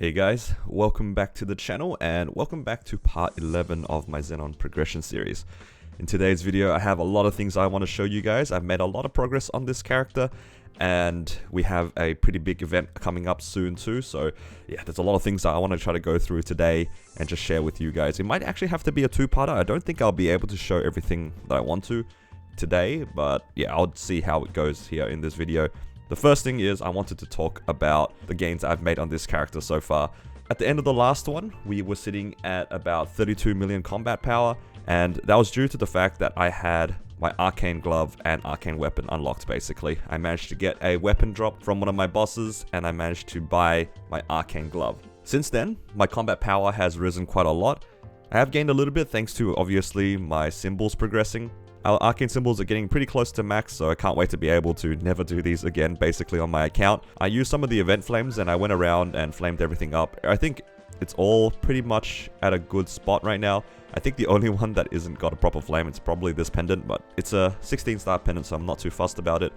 Hey guys, welcome back to the channel and welcome back to part 11 of my Xenon progression series. In today's video I have a lot of things I want to show you guys. I've made a lot of progress on this character and we have a pretty big event coming up soon too, so yeah, there's a lot of things that I want to try to go through today and just share with you guys. It might actually have to be a two-parter. I don't think I'll be able to show everything that I want to today, but yeah, I'll see how it goes here in this video. The first thing is I wanted to talk about the gains I've made on this character so far. At the end of the last one, we were sitting at about 32 million combat power, and that was due to the fact that I had my arcane glove and arcane weapon unlocked basically. I managed to get a weapon drop from one of my bosses, and I managed to buy my arcane glove. Since then, my combat power has risen quite a lot. I have gained a little bit thanks to obviously my symbols progressing. Our arcane symbols are getting pretty close to max, so I can't wait to be able to never do these again basically on my account. I used some of the event flames and I went around and flamed everything up. I think it's all pretty much at a good spot right now. I think the only one that isn't got a proper flame is probably this pendant, but it's a 16-star pendant, so I'm not too fussed about it.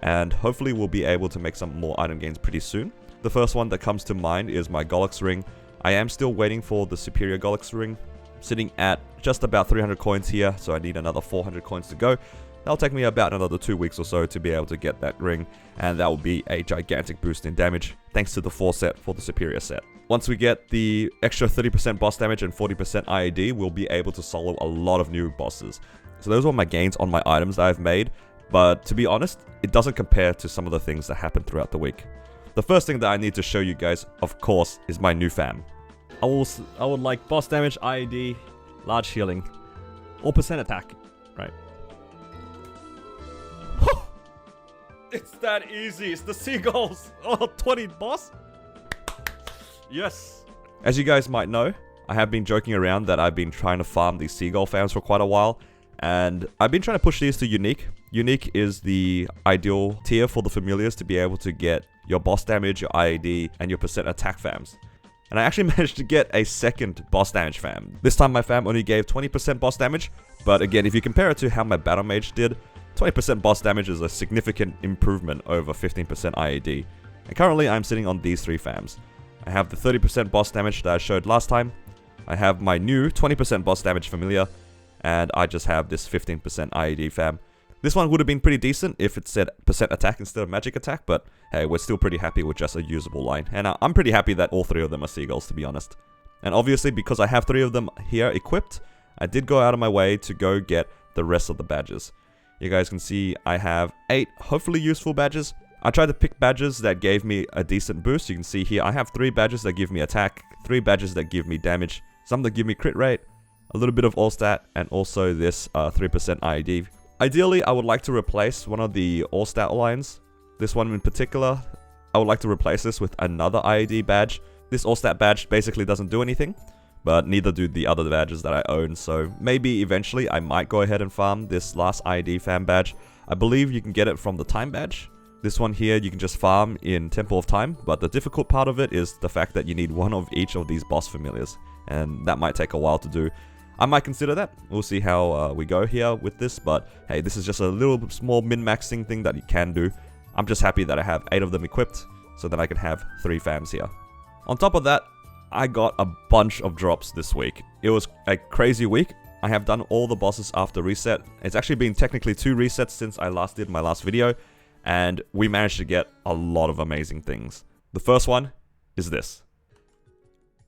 And hopefully we'll be able to make some more item gains pretty soon. The first one that comes to mind is my Golex ring. I am still waiting for the superior Golex ring. Sitting at just about 300 coins here, so I need another 400 coins to go. That'll take me about another 2 weeks or so to be able to get that ring, and that will be a gigantic boost in damage thanks to the 4 set for the superior set. Once we get the extra 30% boss damage and 40% IAD, we'll be able to solo a lot of new bosses. So those were my gains on my items that I've made, but to be honest, it doesn't compare to some of the things that happened throughout the week. The first thing that I need to show you guys, of course, is my new fam. I would like boss damage, IAD, large healing, or percent attack, right? It's that easy, it's the seagulls! Oh, 20 boss? Yes! As you guys might know, I have been joking around that I've been trying to farm these seagull fams for quite a while, and I've been trying to push these to unique. Unique is the ideal tier for the familiars to be able to get your boss damage, your IAD, and your percent attack fams. And I actually managed to get a second boss damage fam. This time my fam only gave 20% boss damage, but again, if you compare it to how my battle mage did, 20% boss damage is a significant improvement over 15% IAD. And currently I'm sitting on these 3 fams. I have the 30% boss damage that I showed last time, I have my new 20% boss damage familiar, and I just have this 15% IAD fam. This one would have been pretty decent if it said percent attack instead of magic attack, but hey, we're still pretty happy with just a usable line. And I'm pretty happy that all 3 of them are seagulls, to be honest. And obviously, because I have 3 of them here equipped, I did go out of my way to go get the rest of the badges. You guys can see I have 8 hopefully useful badges. I tried to pick badges that gave me a decent boost. You can see here I have 3 badges that give me attack, 3 badges that give me damage, some that give me crit rate, a little bit of all stat, and also this 3% IAD. Ideally, I would like to replace one of the all-stat lines. This one in particular, I would like to replace this with another IAD badge. This all-stat badge basically doesn't do anything, but neither do the other badges that I own, so maybe eventually I might go ahead and farm this last IAD fam badge. I believe you can get it from the time badge. This one here you can just farm in Temple of Time, but the difficult part of it is the fact that you need one of each of these boss familiars, and that might take a while to do. I might consider that. We'll see how we go here with this, but hey, this is just a little small min-maxing thing that you can do. I'm just happy that I have 8 of them equipped, so that I can have 3 fams here. On top of that, I got a bunch of drops this week. It was a crazy week. I have done all the bosses after reset. It's actually been technically 2 resets since I last did my last video, and we managed to get a lot of amazing things. The first one is this.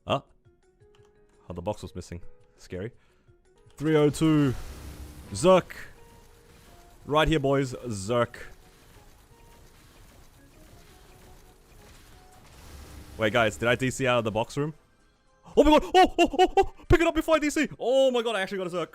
Oh, the box was missing. Scary. 302. Zerk. Right here, boys. Zerk. Wait, guys. Did I DC out of the box room? Oh my god. Oh. Pick it up before I DC. Oh my god. I actually got a Zerk.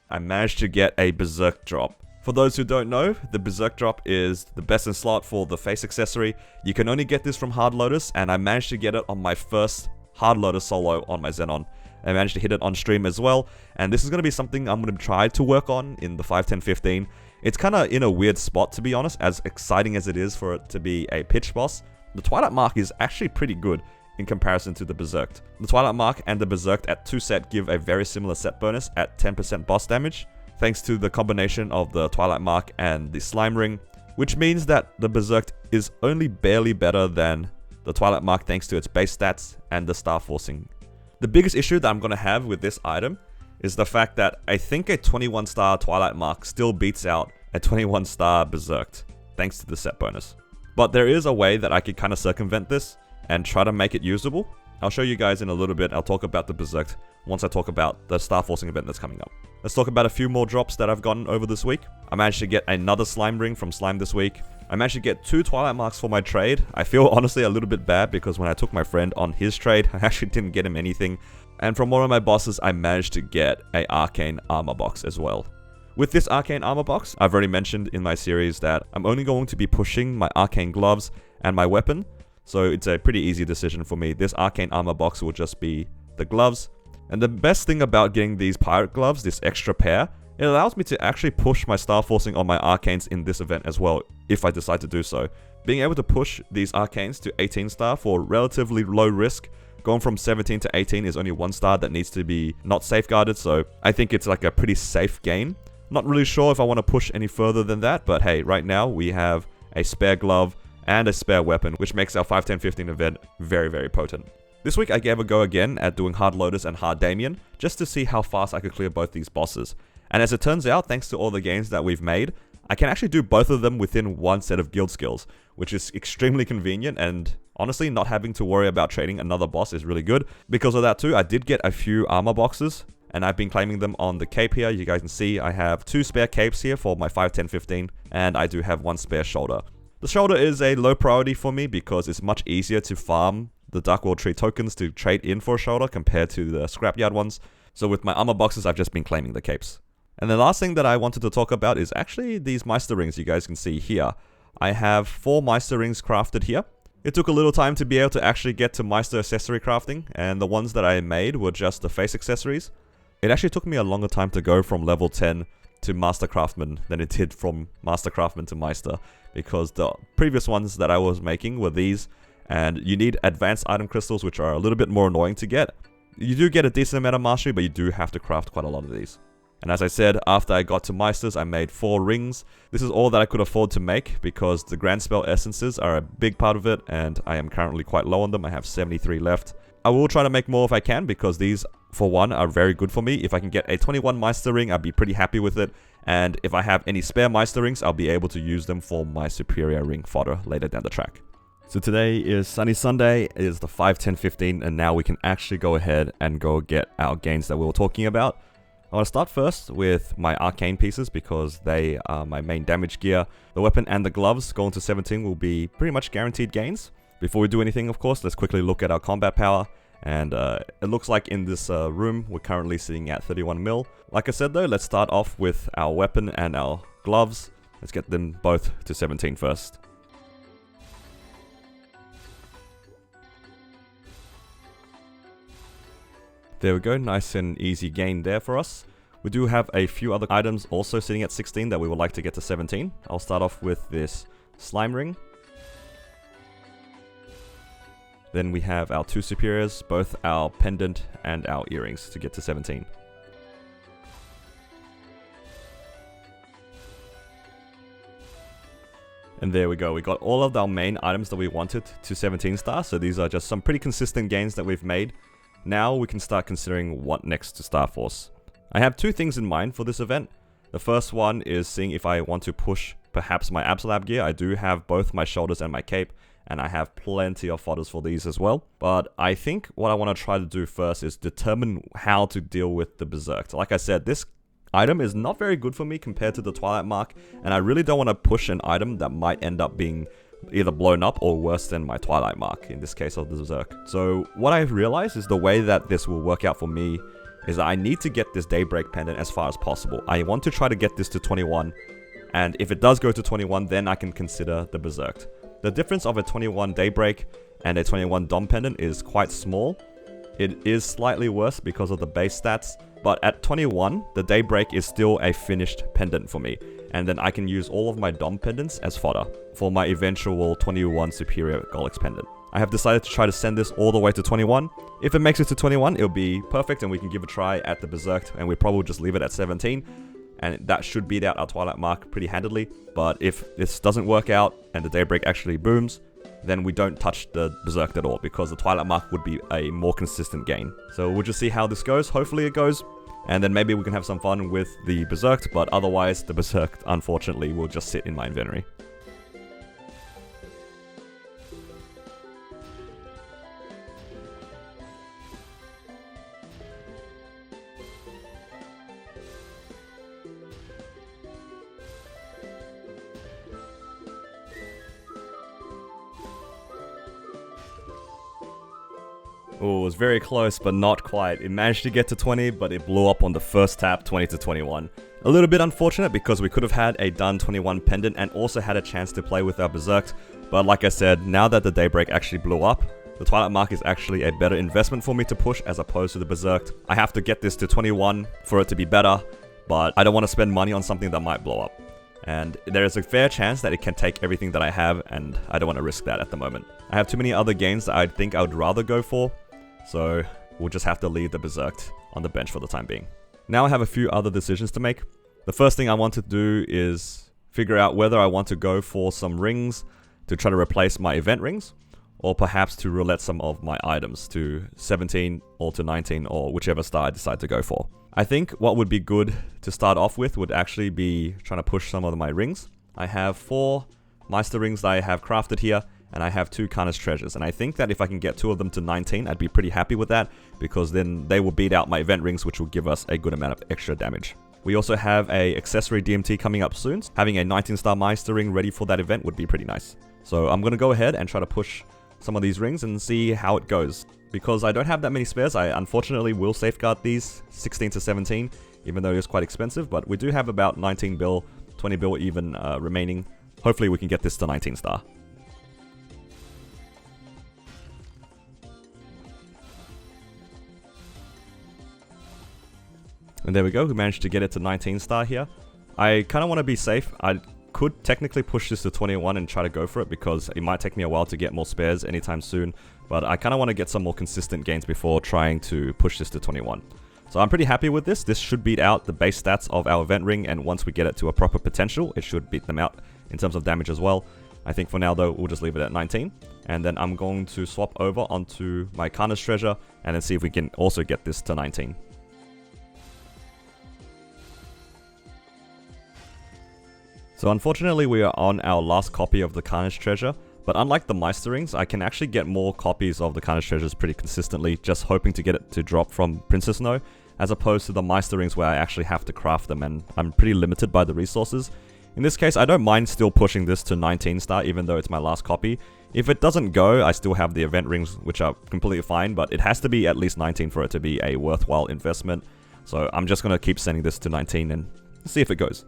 I managed to get a Berserk drop. For those who don't know, the Berserk drop is the best in slot for the face accessory. You can only get this from Hard Lotus, and I managed to get it on my first Hard Lotus solo on my Xenon. I managed to hit it on stream as well, and this is going to be something I'm going to try to work on in the 5, 10, 15. It's kind of in a weird spot, to be honest, as exciting as it is for it to be a pitch boss. The Twilight Mark is actually pretty good in comparison to the Berserked. The Twilight Mark and the Berserked at 2 set give a very similar set bonus at 10% boss damage, thanks to the combination of the Twilight Mark and the Slime Ring, which means that the Berserked is only barely better than the Twilight Mark thanks to its base stats and the Starforcing. The biggest issue that I'm going to have with this item is the fact that I think a 21 star Twilight Mark still beats out a 21 star Berserk, thanks to the set bonus. But there is a way that I could kind of circumvent this and try to make it usable. I'll show you guys in a little bit. I'll talk about the Berserk once I talk about the Starforcing event that's coming up. Let's talk about a few more drops that I've gotten over this week. I managed to get another Slime Ring from Slime this week. I managed to get 2 Twilight Marks for my trade. I feel honestly a little bit bad because when I took my friend on his trade, I actually didn't get him anything. And from one of my bosses, I managed to get a Arcane Armor box as well. With this Arcane Armor box, I've already mentioned in my series that I'm only going to be pushing my Arcane Gloves and my weapon. So it's a pretty easy decision for me. This Arcane Armor box will just be the gloves. And the best thing about getting these Pirate Gloves, this extra pair, it allows me to actually push my Starforcing on my Arcanes in this event as well, if I decide to do so. Being able to push these Arcanes to 18 star for relatively low risk, going from 17 to 18 is only 1 star that needs to be not safeguarded, so I think it's like a pretty safe gain. Not really sure if I want to push any further than that, but hey, right now we have a spare glove and a spare weapon, which makes our 5, 10, 15 event very, very potent. This week I gave a go again at doing Hard Lotus and Hard Damien, just to see how fast I could clear both these bosses. And as it turns out, thanks to all the gains that we've made, I can actually do both of them within one set of guild skills, which is extremely convenient, and honestly, not having to worry about trading another boss is really good. Because of that too, I did get a few armor boxes, and I've been claiming them on the cape here. You guys can see I have 2 spare capes here for my 5, 10, 15, and I do have 1 spare shoulder. The shoulder is a low priority for me because it's much easier to farm the Dark World Tree tokens to trade in for a shoulder compared to the scrapyard ones. So with my armor boxes, I've just been claiming the capes. And the last thing that I wanted to talk about is actually these Meister rings you guys can see here. I have 4 Meister rings crafted here. It took a little time to be able to actually get to Meister accessory crafting, and the ones that I made were just the face accessories. It actually took me a longer time to go from level 10 to Master Craftsman than it did from Master Craftsman to Meister, because the previous ones that I was making were these, and you need advanced item crystals, which are a little bit more annoying to get. You do get a decent amount of mastery, but you do have to craft quite a lot of these. And as I said, after I got to Meisters, I made 4 rings. This is all that I could afford to make because the Grand Spell Essences are a big part of it, and I am currently quite low on them. I have 73 left. I will try to make more if I can because these, for one, are very good for me. If I can get a 21 Meister ring, I'd be pretty happy with it. And if I have any spare Meister rings, I'll be able to use them for my superior ring fodder later down the track. So today is Sunny Sunday, it is the 5, 10, 15, and now we can actually go ahead and go get our gains that we were talking about. I want to start first with my arcane pieces because they are my main damage gear. The weapon and the gloves going to 17 will be pretty much guaranteed gains. Before we do anything, of course, let's quickly look at our combat power. And it looks like in this room, we're currently sitting at 31 mil. Like I said though, let's start off with our weapon and our gloves. Let's get them both to 17 first. There we go, nice and easy gain there for us. We do have a few other items also sitting at 16 that we would like to get to 17. I'll start off with this slime ring. Then we have our 2 superiors, both our pendant and our earrings to get to 17. And there we go, we got all of our main items that we wanted to 17 stars, so these are just some pretty consistent gains that we've made. Now we can start considering what next to Starforce. I have 2 things in mind for this event. The first one is seeing if I want to push perhaps my Absolab gear. I do have both my shoulders and my cape, and I have plenty of fodders for these as well. But I think what I want to try to do first is determine how to deal with the Berserk. Like I said, this item is not very good for me compared to the Twilight Mark, and I really don't want to push an item that might end up being either blown up or worse than my Twilight Mark, in this case of the Berserk. So what I've realized is the way that this will work out for me is that I need to get this Daybreak pendant as far as possible. I want to try to get this to 21, and if it does go to 21, then I can consider the Berserk. The difference of a 21 Daybreak and a 21 Dom pendant is quite small. It is slightly worse because of the base stats, but at 21, the Daybreak is still a finished pendant for me, and then I can use all of my Dom pendants as fodder for my eventual 21 Superior Golix pendant. I have decided to try to send this all the way to 21. If it makes it to 21, it'll be perfect and we can give a try at the Berserk, and we probably just leave it at 17. And that should beat out our Twilight Mark pretty handily. But if this doesn't work out and the Daybreak actually booms, then we don't touch the Berserk at all, because the Twilight Mark would be a more consistent gain. So we'll just see how this goes. Hopefully it goes, and then maybe we can have some fun with the Berserk, but otherwise the Berserk, unfortunately, will just sit in my inventory. Oh, it was very close, but not quite. It managed to get to 20, but it blew up on the first tap, 20 to 21. A little bit unfortunate, because we could have had a done 21 pendant and also had a chance to play with our Berserk. But like I said, now that the Daybreak actually blew up, the Twilight Mark is actually a better investment for me to push as opposed to the Berserk. I have to get this to 21 for it to be better, but I don't want to spend money on something that might blow up. And there is a fair chance that it can take everything that I have, and I don't want to risk that at the moment. I have too many other games that I think I would rather go for, so we'll just have to leave the Berserk on the bench for the time being. Now I have a few other decisions to make. The first thing I want to do is figure out whether I want to go for some rings to try to replace my event rings, or perhaps to roulette some of my items to 17 or to 19, or whichever star I decide to go for. I think what would be good to start off with would actually be trying to push some of my rings. I have 4 Meister rings that I have crafted here, and I have 2 Carnage treasures, and I think that if I can get 2 of them to 19, I'd be pretty happy with that, because then they will beat out my event rings, which will give us a good amount of extra damage. We also have a accessory DMT coming up soon. Having a 19-star Meister ring ready for that event would be pretty nice. So I'm going to go ahead and try to push some of these rings and see how it goes. Because I don't have that many spares, I unfortunately will safeguard these 16 to 17, even though it is quite expensive, but we do have about 19 bill, 20 bill even remaining. Hopefully we can get this to 19 star. And there we go, we managed to get it to 19 star here. I kind of want to be safe. I could technically push this to 21 and try to go for it, because it might take me a while to get more spares anytime soon. But I kind of want to get some more consistent gains before trying to push this to 21. So I'm pretty happy with this. This should beat out the base stats of our event ring, and once we get it to a proper potential, it should beat them out in terms of damage as well. I think for now though, we'll just leave it at 19. And then I'm going to swap over onto my Carnage treasure, and then see if we can also get this to 19. So unfortunately we are on our last copy of the Carnage treasure, but unlike the Meister rings, I can actually get more copies of the Carnage treasures pretty consistently, just hoping to get it to drop from Princess No, as opposed to the Meister rings where I actually have to craft them, and I'm pretty limited by the resources. In this case, I don't mind still pushing this to 19 star, even though it's my last copy. If it doesn't go, I still have the event rings, which are completely fine, but it has to be at least 19 for it to be a worthwhile investment. So I'm just going to keep sending this to 19 and see if it goes.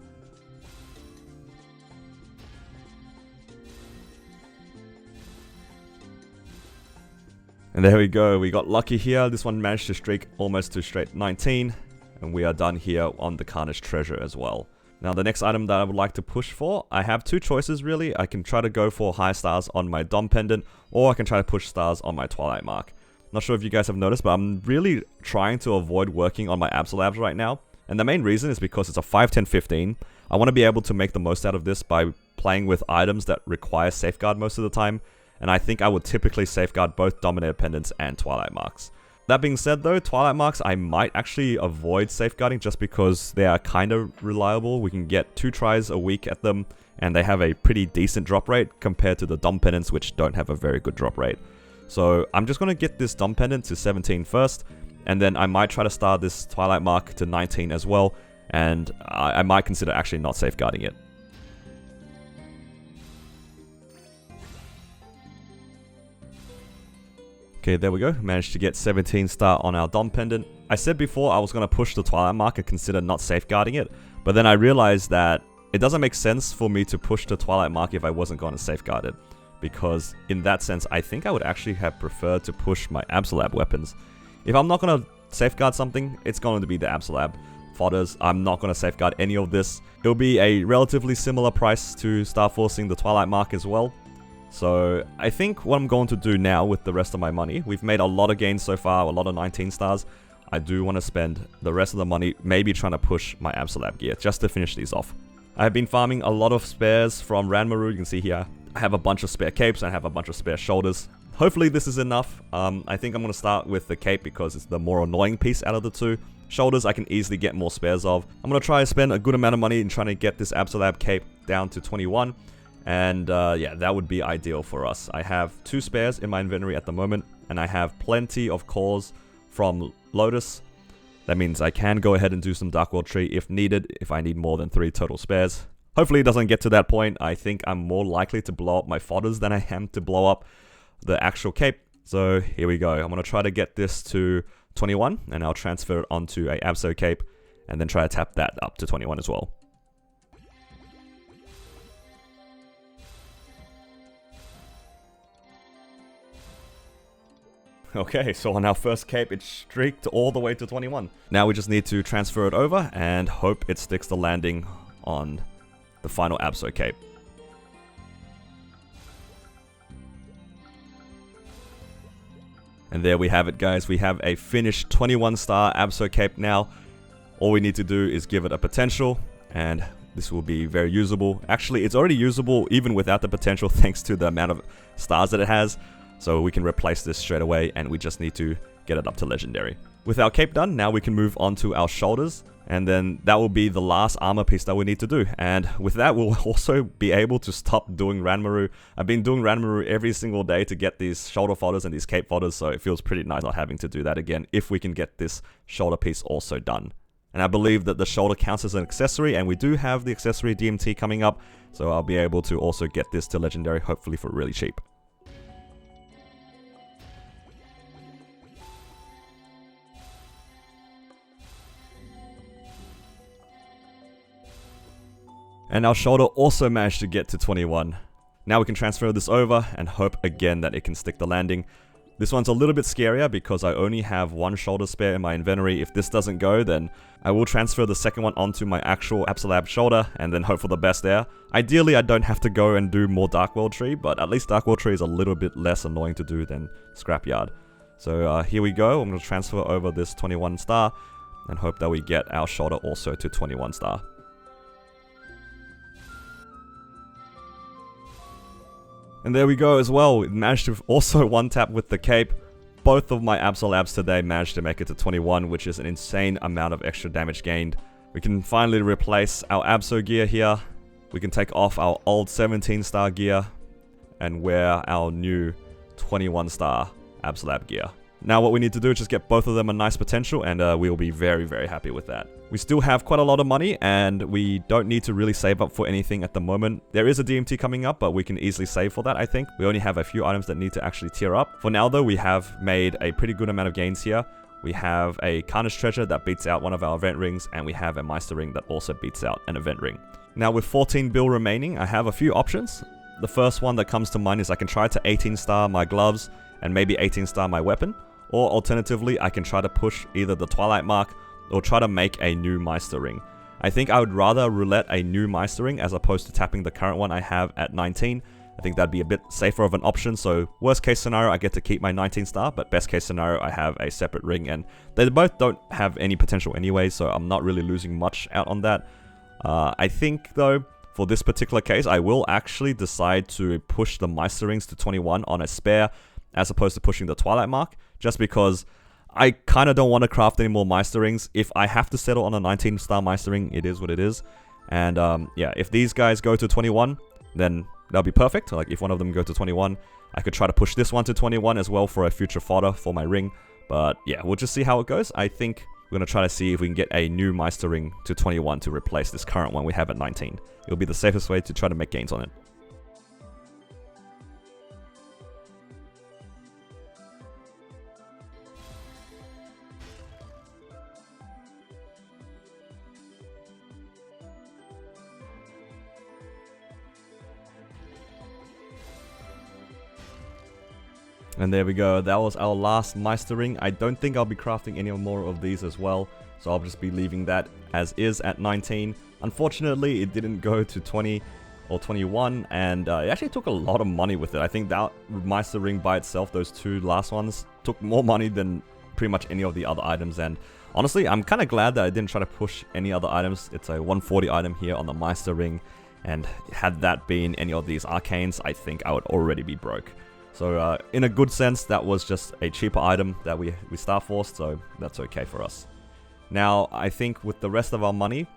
And there we go, we got lucky here. This one managed to streak almost to straight 19, and we are done here on the Carnage treasure as well. Now the next item that I would like to push for, I have 2 choices really. I can try to go for high stars on my Dom Pendant, or I can try to push stars on my Twilight Mark. Not sure if you guys have noticed, but I'm really trying to avoid working on my Absolabs right now. And the main reason is because it's a 5, 10, 15. I want to be able to make the most out of this by playing with items that require safeguard most of the time. And I think I would typically safeguard both Dominator Pendants and Twilight Marks. That being said though, Twilight Marks I might actually avoid safeguarding just because they are kind of reliable. We can get 2 tries a week at them, and they have a pretty decent drop rate compared to the Dom Pendants, which don't have a very good drop rate. So I'm just going to get this Dom Pendant to 17 first, and then I might try to start this Twilight Mark to 19 as well, and I might consider actually not safeguarding it. Okay, there we go. Managed to get 17 star on our Dom Pendant. I said before I was going to push the Twilight Mark and consider not safeguarding it, but then I realized that it doesn't make sense for me to push the Twilight Mark if I wasn't going to safeguard it, because in that sense, I think I would actually have preferred to push my Absolab weapons. If I'm not going to safeguard something, it's going to be the Absolab fodders. I'm not going to safeguard any of this. It'll be a relatively similar price to Starforcing the Twilight Mark as well. So I think what I'm going to do now with the rest of my money, we've made a lot of gains so far, a lot of 19 stars. I do want to spend the rest of the money maybe trying to push my Absolab gear just to finish these off. I've been farming a lot of spares from Ranmaru. You can see here I have a bunch of spare capes and I have a bunch of spare shoulders. Hopefully this is enough. I think I'm going to start with the cape because it's the more annoying piece out of the two. Shoulders I can easily get more spares of. I'm going to try to spend a good amount of money in trying to get this Absolab cape down to 21. And yeah, that would be ideal for us. I have 2 spares in my inventory at the moment, and I have plenty of cores from Lotus. That means I can go ahead and do some Dark World Tree if needed, if I need more than 3 total spares. Hopefully it doesn't get to that point. I think I'm more likely to blow up my fodders than I am to blow up the actual cape. So here we go. I'm going to try to get this to 21, and I'll transfer it onto a Abso cape, and then try to tap that up to 21 as well. Okay, so on our first cape, it streaked all the way to 21. Now we just need to transfer it over and hope it sticks the landing on the final Abso cape. And there we have it, guys. We have a finished 21-star Abso cape now. All we need to do is give it a potential, and this will be very usable. Actually, it's already usable even without the potential thanks to the amount of stars that it has. So we can replace this straight away, and we just need to get it up to legendary. With our cape done, now we can move on to our shoulders, and then that will be the last armor piece that we need to do. And with that, we'll also be able to stop doing Ranmaru. I've been doing Ranmaru every single day to get these shoulder fodders and these cape fodders, so it feels pretty nice not having to do that again if we can get this shoulder piece also done. And I believe that the shoulder counts as an accessory, and we do have the accessory DMT coming up, so I'll be able to also get this to legendary, hopefully for really cheap. And our shoulder also managed to get to 21. Now we can transfer this over and hope again that it can stick the landing. This one's a little bit scarier because I only have 1 shoulder spare in my inventory. If this doesn't go, then I will transfer the second one onto my actual Absolab shoulder and then hope for the best there. Ideally, I don't have to go and do more Dark World Tree, but at least Dark World Tree is a little bit less annoying to do than Scrapyard. So here we go. I'm going to transfer over this 21 star and hope that we get our shoulder also to 21 star. And there we go as well. It managed to also one-tap with the cape. Both of my Absolabs today managed to make it to 21, which is an insane amount of extra damage gained. We can finally replace our Abso gear here. We can take off our old 17-star gear and wear our new 21-star Absolab gear. Now what we need to do is just get both of them a nice potential, and we'll be very, very happy with that. We still have quite a lot of money, and we don't need to really save up for anything at the moment. There is a DMT coming up, but we can easily save for that, I think. We only have a few items that need to actually tier up. For now, though, we have made a pretty good amount of gains here. We have a Carnage Treasure that beats out one of our event rings, and we have a Meister Ring that also beats out an event ring. Now, with 14 bill remaining, I have a few options. The first one that comes to mind is I can try to 18-star my gloves, and maybe 18-star my weapon. Or alternatively, I can try to push either the Twilight Mark or try to make a new Meister Ring. I think I would rather roulette a new Meister Ring as opposed to tapping the current one I have at 19. I think that'd be a bit safer of an option, so worst case scenario, I get to keep my 19 star, but best case scenario, I have a separate ring, and they both don't have any potential anyway, so I'm not really losing much out on that. I think, though, for this particular case, I will actually decide to push the Meister Rings to 21 on a spare, as opposed to pushing the Twilight Mark, just because I kind of don't want to craft any more Meister Rings. If I have to settle on a 19-star Meister Ring, it is what it is. And yeah, if these guys go to 21, then that'll be perfect. Like, if one of them go to 21, I could try to push this one to 21 as well for a future fodder for my ring. But yeah, we'll just see how it goes. I think we're going to try to see if we can get a new Meister Ring to 21 to replace this current one we have at 19. It'll be the safest way to try to make gains on it. And there we go, that was our last Meister Ring. I don't think I'll be crafting any more of these as well, so I'll just be leaving that as is at 19. Unfortunately, it didn't go to 20 or 21, and it actually took a lot of money with it. I think that Meister Ring by itself, those 2 last ones, took more money than pretty much any of the other items, and honestly, I'm kind of glad that I didn't try to push any other items. It's a 140 item here on the Meister Ring, And had that been any of these arcanes, I think I would already be broke. So in a good sense, that was just a cheaper item that we Starforced, so that's okay for us. Now, I think with the rest of our money,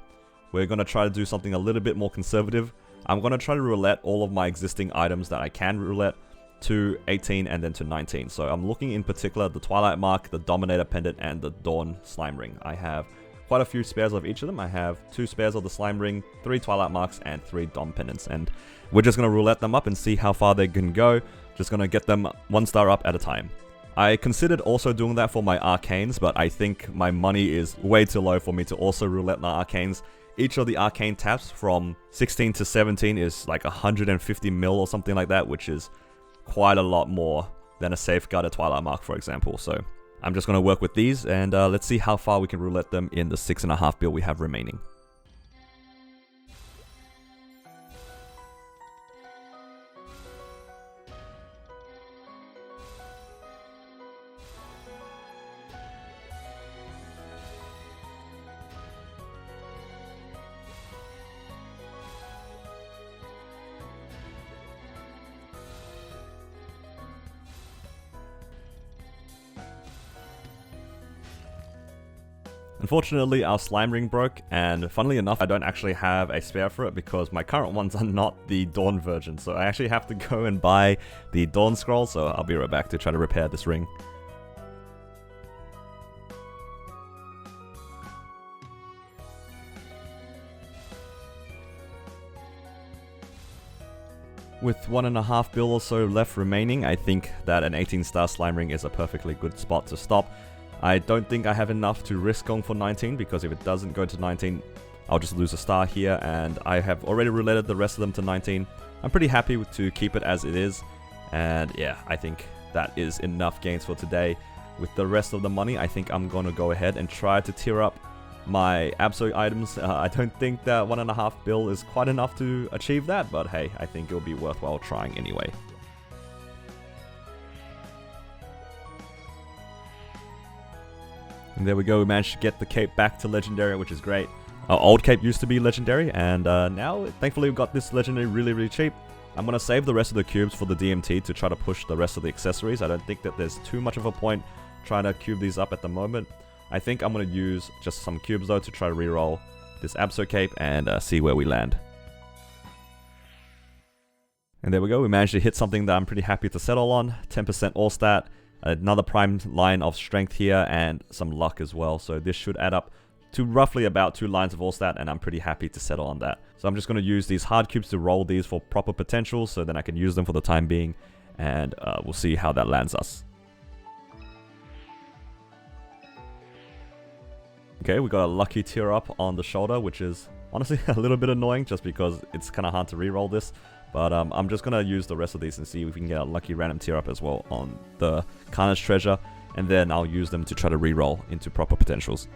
we're going to try to do something a little bit more conservative. I'm going to try to roulette all of my existing items that I can roulette to 18 and then to 19. So I'm looking in particular at the Twilight Mark, the Dominator Pendant, and the Dawn Slime Ring. I have quite a few spares of each of them. I have 2 spares of the Slime Ring, 3 Twilight Marks, and 3 Dom Pendants. And we're just going to roulette them up and see how far they can go. Just going to get them 1 star up at a time. I considered also doing that for my arcanes, but I think my money is way too low for me to also roulette my arcanes. Each of the arcane taps from 16 to 17 is like 150 mil or something like that, which is quite a lot more than a Safeguarded Twilight Mark, for example. So I'm just going to work with these, and let's see how far we can roulette them in the 6.5 bill we have remaining. Unfortunately, our slime ring broke, and funnily enough, I don't actually have a spare for it because my current ones are not the Dawn version, so I actually have to go and buy the Dawn scroll, so I'll be right back to try to repair this ring. With 1.5 bill or so left remaining, I think that an 18-star slime ring is a perfectly good spot to stop. I don't think I have enough to risk going for 19, because if it doesn't go to 19, I'll just lose a star here, and I have already related the rest of them to 19. I'm pretty happy to keep it as it is, and yeah, I think that is enough gains for today. With the rest of the money, I think I'm going to go ahead and try to tier up my Absol items. I don't think that 1.5 bill is quite enough to achieve that, but hey, I think it'll be worthwhile trying anyway. And there we go, we managed to get the cape back to legendary, which is great. Our old cape used to be legendary, and now, thankfully, we got this legendary really cheap. I'm going to save the rest of the cubes for the DMT to try to push the rest of the accessories. I don't think that there's too much of a point trying to cube these up at the moment. I think I'm going to use just some cubes, though, to try to reroll this Absol cape and see where we land. And there we go, we managed to hit something that I'm pretty happy to settle on. 10% all stat. Another prime line of strength here, and some luck as well. So this should add up to roughly about 2 lines of all stat, and I'm pretty happy to settle on that. So I'm just going to use these hard cubes to roll these for proper potential, so then I can use them for the time being, and we'll see how that lands us. Okay, we got a lucky tier up on the shoulder, which is honestly a little bit annoying, just because it's kind of hard to reroll this. But I'm just going to use the rest of these and see if we can get a lucky random tier up as well on the Carnage Treasure. And then I'll use them to try to reroll into proper potentials.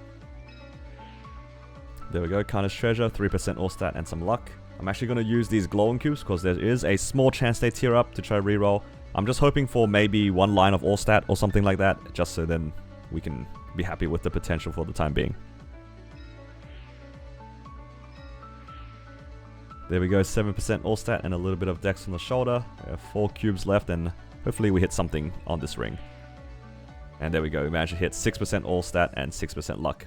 There we go, Carnage Treasure, 3% all stat and some luck. I'm actually going to use these glowing cubes because there is a small chance they tier up to try to reroll. I'm just hoping for maybe 1 line of all stat or something like that, just so then we can be happy with the potential for the time being. There we go, 7% all stat and a little bit of dex on the shoulder. We have 4 cubes left, and hopefully we hit something on this ring. And there we go, we managed to hit 6% all stat and 6% luck.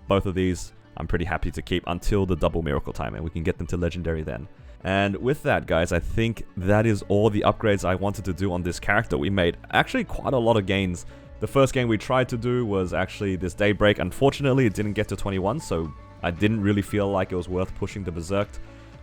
Both of these I'm pretty happy to keep until the double miracle time, and we can get them to legendary then. And with that, guys, I think that is all the upgrades I wanted to do on this character. We made actually quite a lot of gains. The first game we tried to do was actually this Daybreak. Unfortunately, it didn't get to 21, so I didn't really feel like it was worth pushing the Berserk.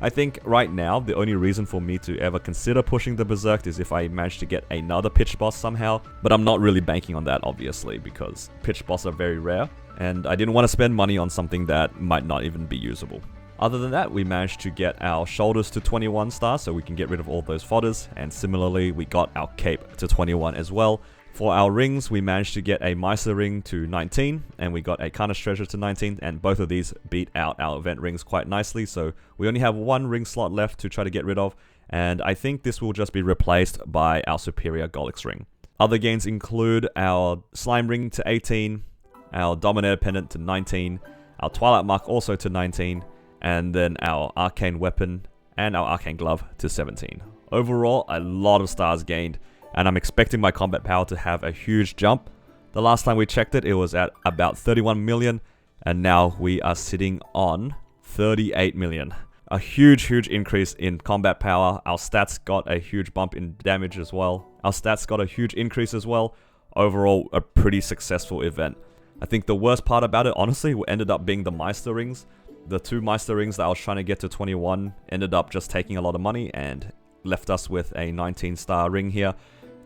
I think right now, the only reason for me to ever consider pushing the Berserk is if I manage to get another pitch boss somehow. But I'm not really banking on that, obviously, because pitch boss are very rare, and I didn't want to spend money on something that might not even be usable. Other than that, we managed to get our shoulders to 21 stars, so we can get rid of all those fodders, and similarly, we got our cape to 21 as well. For our rings, we managed to get a Meister ring to 19, and we got a Carnage Treasure to 19, and both of these beat out our event rings quite nicely, so we only have 1 ring slot left to try to get rid of, and I think this will just be replaced by our superior Golix ring. Other gains include our Slime ring to 18, our Dominator pendant to 19, our Twilight mark also to 19, and then our Arcane weapon and our Arcane Glove to 17. Overall, a lot of stars gained, and I'm expecting my combat power to have a huge jump. The last time we checked it, it was at about 31 million, and now we are sitting on 38 million. A huge increase in combat power. Our stats got a huge bump in damage as well. Our stats got a huge increase as well. Overall, a pretty successful event. I think the worst part about it, honestly, ended up being the Meister rings. The 2 Meister rings that I was trying to get to 21 ended up just taking a lot of money and left us with a 19-star ring here.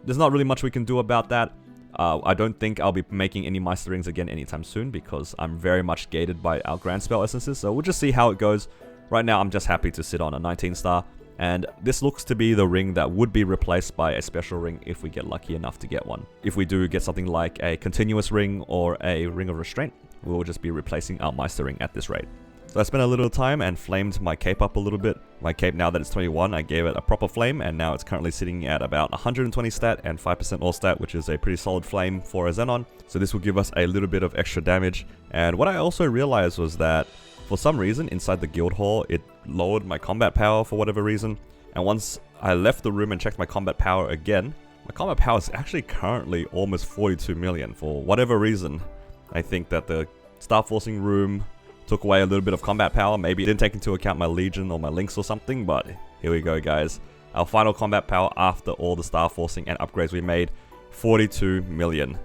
There's not really much we can do about that. I don't think I'll be making any Meister rings again anytime soon because I'm very much gated by our Grand Spell essences, so we'll just see how it goes. Right now, I'm just happy to sit on a 19-star, and this looks to be the ring that would be replaced by a special ring if we get lucky enough to get one. If we do get something like a continuous ring or a ring of restraint, we will just be replacing our Meister ring at this rate. So I spent a little time and flamed my cape up a little bit. My cape, now that it's 21, I gave it a proper flame, and now it's currently sitting at about 120 stat and 5% all stat, which is a pretty solid flame for a Xenon. So this will give us a little bit of extra damage. And what I also realized was that for some reason, inside the guild hall, it lowered my combat power for whatever reason. And once I left the room and checked my combat power again, my combat power is actually currently almost 42 million. For whatever reason, I think that the Starforcing room took away a little bit of combat power. Maybe it didn't take into account my Legion or my Lynx or something, but here we go, guys. Our final combat power after all the Starforcing and upgrades we made, 42 million.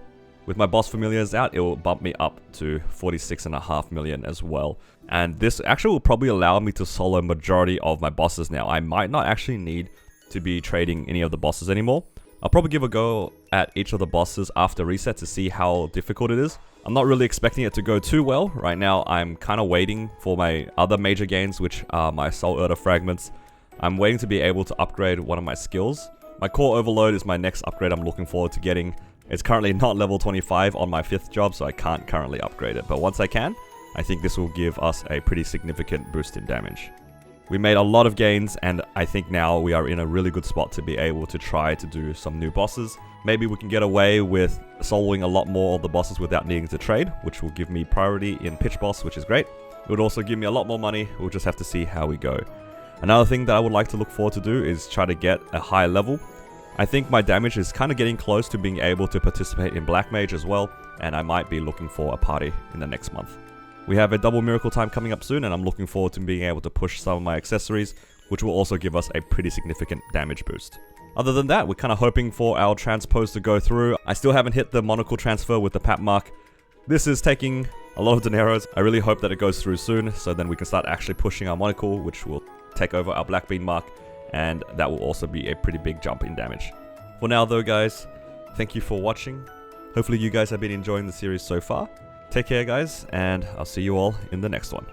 With my boss familiars out, it will bump me up to 46.5 million as well. And this actually will probably allow me to solo majority of my bosses now. I might not actually need to be trading any of the bosses anymore. I'll probably give a go at each of the bosses after reset to see how difficult it is. I'm not really expecting it to go too well. Right now, I'm kind of waiting for my other major gains, which are my Soul Earther fragments. I'm waiting to be able to upgrade one of my skills. My Core Overload is my next upgrade I'm looking forward to getting. It's currently not level 25 on my 5th job, so I can't currently upgrade it. But once I can, I think this will give us a pretty significant boost in damage. We made a lot of gains, and I think now we are in a really good spot to be able to try to do some new bosses. Maybe we can get away with soloing a lot more of the bosses without needing to trade, which will give me priority in Pitch Boss, which is great. It would also give me a lot more money. We'll just have to see how we go. Another thing that I would like to look forward to do is try to get a high level. I think my damage is kind of getting close to being able to participate in Black Mage as well, and I might be looking for a party in the next month. We have a double miracle time coming up soon, and I'm looking forward to being able to push some of my accessories, which will also give us a pretty significant damage boost. Other than that, we're kind of hoping for our transpose to go through. I still haven't hit the monocle transfer with the PAP mark. This is taking a lot of dineros. I really hope that it goes through soon, so then we can start actually pushing our monocle, which will take over our black bean mark, and that will also be a pretty big jump in damage. For now though, guys, thank you for watching. Hopefully you guys have been enjoying the series so far. Take care, guys, and I'll see you all in the next one.